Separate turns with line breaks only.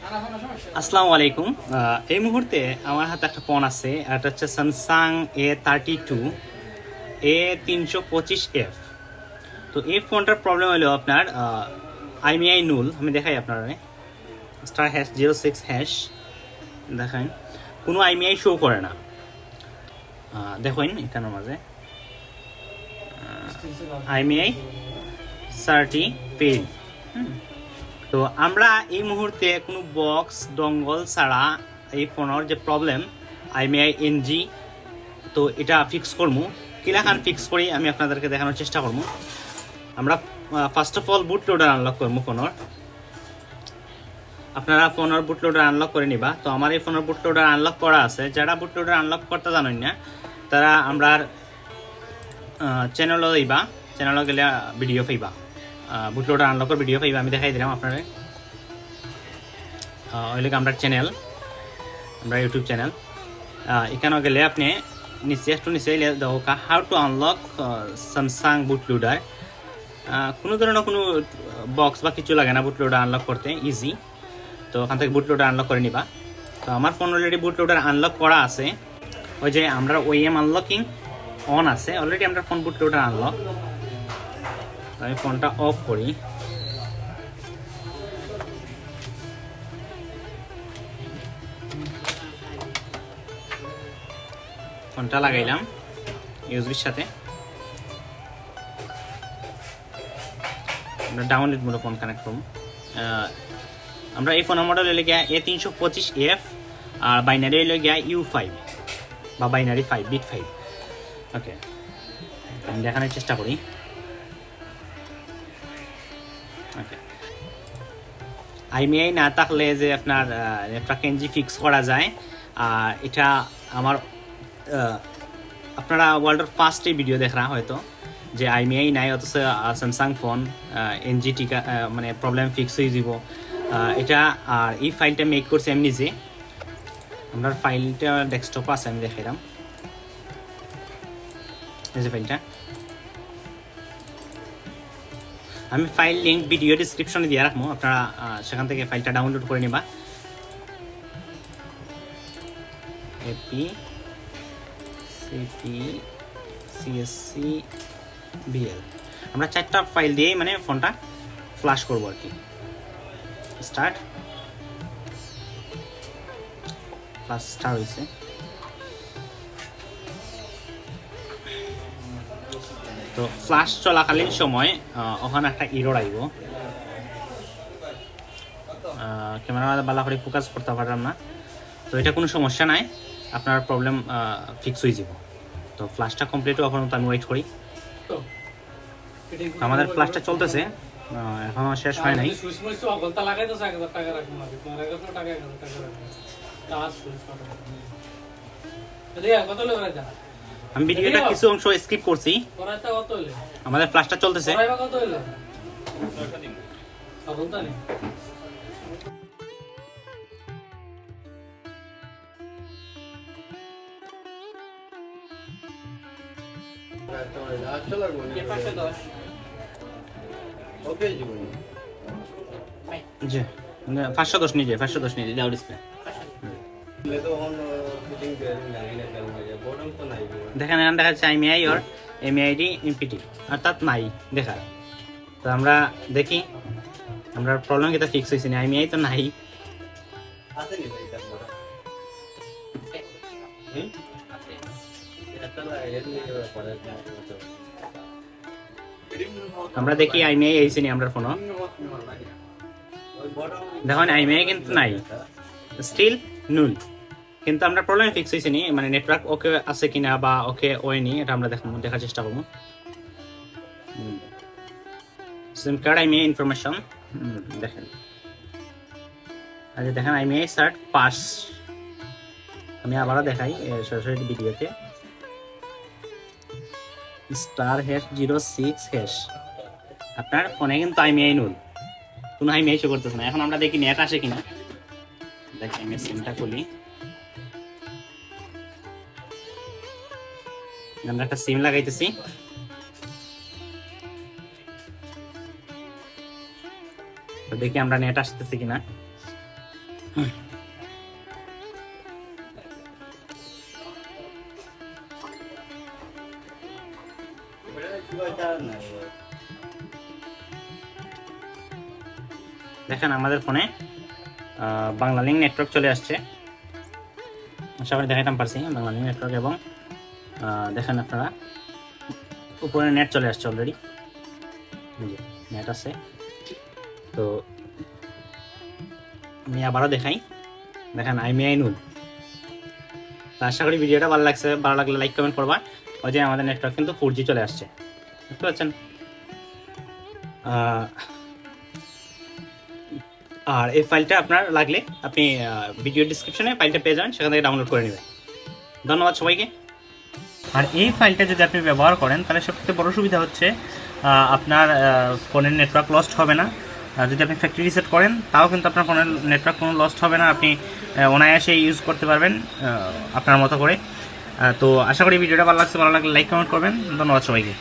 আসসালামু আলাইকুম। এই মুহূর্তে আমার হাতে একটা ফোন আছে, এটা হচ্ছে স্যামসাং A325F। তো এই ফোনটার প্রবলেম হলো আপনার IMEI নুল। আমি দেখাই আপনারা *#06# দেখাই, কোনো IMEI শো করে না। দেখুন এখানের মাঝে IMEI 30 পেজ। তো আমরা এই মুহূর্তে কোনো বক্স ডঙ্গল ছাড়া এই ফোনের যে প্রবলেম IMEI NG, তো এটা ফিক্স করবো। কিলাখান ফিক্স করি আমি আপনাদেরকে দেখানোর চেষ্টা করবো। আমরা first of all boot loader unlock করবো ফোনের। আপনারা ফোনের বুট লোডার আনলক করে নিবা। তো আমার এই ফোনের বুট লোডার আনলক করা আছে। যারা বুট লোডার আনলক করতে জানেন না তারা আমরা চ্যানেলও দিবা, চ্যানেলও গেলে ভিডিও পাইবা, বুট লোডার আনলকের ভিডিও পাইবা। আমি দেখাই দিলাম আপনারা। ওইলে আমরা চ্যানেল, আমরা ইউটিউব চ্যানেল, এখানেও গেলে আপনি একটু নিচে দেখা how to unlock Samsung boot loader. কোনো ধরনের কোনো বক্স বা কিছু লাগে না বুট লোডার আনলক করতে, ইজি। তো ওখান থেকে বুট লোডার আনলক করে নিবা। তো আমার ফোন অলরেডি বুট লোডার আনলক করা আছে। ওই যে আমরা ওএম আনলকিং অন আছে, অলরেডি আমরা ফোন বুট লোডার আনলক। আমি ফোনটা অফ করি। ফোনটা লাগাইলাম ইউএসবির সাথে। আমরা ডাউনলোড মোডে ফোন কানেক্ট করব। আমরা এই ফোনের মডেল হলে গিয়া A325F আর বাইনারি হলে গিয়া U5 বা বাইনারি 5 বিট 5। ওকে, আমি দেখানোর চেষ্টা করি। ওকে, IMEI না থাকলে যে আপনার নেটওয়ার্ক এনজি ফিক্স করা যায়, এটা আমার আপনারা ওয়ার্ল্ডের ফার্স্টে ভিডিও দেখা হয়তো যে IMEI নাই অথচ স্যামসাং ফোন এনজি টিকা মানে প্রবলেম ফিক্স হয়ে যাব এটা। আর এই ফাইলটা মেক করছি আমি নিজে। আমরা ফাইলটা ডেস্কটপে আছে, আমি দেখাইলাম এই যে ফাইলটা। আমি ফাইল লিঙ্ক ভিডিও ডিসক্রিপশনে দিয়ে রাখবো, আপনারা সেখান থেকে ফাইলটা ডাউনলোড করে নিবা। CSCBL আমরা 4টা ফাইল দিয়ে মানে ফোনটা ফ্ল্যাশ করবো আর কি। স্টার্ট হয়েছে। তো ফ্ল্যাশ চলাকালীন সময় ওখানে একটা এরর আইব। ক্যামেরা ভালো করে ফোকাস করতে পারলাম না। তো এটা কোনো সমস্যা নাই, আপনার প্রবলেম ফিক্স হয়ে যাব। তো ফ্ল্যাশটা কমপ্লিট হওয়ার পর্যন্ত আমি ওয়েট করি। আমাদের ফ্ল্যাশটা চলতেছে, এখনো শেষ হয় নাই। আমি ভিডিওটা কিছু অংশ স্কিপ করছি। আমাদের ফ্ল্যাশটা চলতেছে। জি 510 নিয়ে যায়, 510 নিয়ে যায় ডিসপ্লে। দেখেন এখানে দেখা যাচ্ছে IMEI और MID ইম্পিটি অর্থাৎ নাই দেখা। তো আমরা দেখি আমরা প্রবলেম কিটা ফিক্স হইছে না। IMEI তো নাই, আমরা দেখি IMEI আইছে নি আমরা ফোন। দেখুন IMEI কিন্তু নাই, স্টিল নুল। কিন্তু আমরা প্রবলেম ফিক্স হয়েছে নি, মানে নেটওয়ার্ক ওকে আছে কিনা বা ওকে হয়নি এটা আমরা দেখার চেষ্টা করবো। সিম কার্ড IMEI ইনফরমেশন দেখেন। আচ্ছা দেখেন IMEI সার্ট পাস। আমি আবারও দেখাই সরাসরি ভিডিওতে। *#06#। আপনার ফোনে কিন্তু IMEI নুল, কোনো IMEI শো করতেছে না। এখন আমরা দেখি নেট আসে কিনা। দেখি আমি সিমটা খুলি। আমরা একটা সিম লাগাইতেছি। তো দেখি আমরা নেট আসতেছি কিনা। দেখেন আমাদের ফোনে বাংলা লিঙ্ক নেটওয়ার্ক চলে আসছে, আশা করি দেখাইতাম পারছি বাংলা লিঙ্ক নেটওয়ার্ক, এবং দেখেন আপনারা উপরে নেট চলে আসছে অলরেডি, নেট আছে। তো আমি আবারও দেখাই, দেখেন IMEI Null। তো আশা করি ভিডিওটা ভালো লাগছে, ভালো লাগলে লাইক কমেন্ট করবা। ওই যে আমাদের নেটওয়ার্ক কিন্তু 4G চলে আসছে, বুঝতে পারছেন। আর এই ফাইলটা আপনার লাগলে আপনি ভিডিও ডিসক্রিপশনে ফাইলটা পেয়ে যাবেন, সেখান থেকে ডাউনলোড করে নেবেন। ধন্যবাদ সবাইকে। আর এই ফাইলটা যদি আপনি ব্যবহার করেন তাহলে সবথেকে বড় সুবিধা হচ্ছে আপনার ফোনের নেটওয়ার্ক লস্ট হবে না। যদি আপনি ফ্যাক্টরি রিসেট করেন তাও কিন্তু আপনার ফোনের নেটওয়ার্ক কোনো লস্ট হবে না, আপনি অনায়াসে ইউজ করতে পারবেন আপনার মতো করে। তো আশা করি ভিডিওটা ভালো লাগছে, ভালো লাগলে লাইক কমেন্ট করবেন। ধন্যবাদ সবাইকে।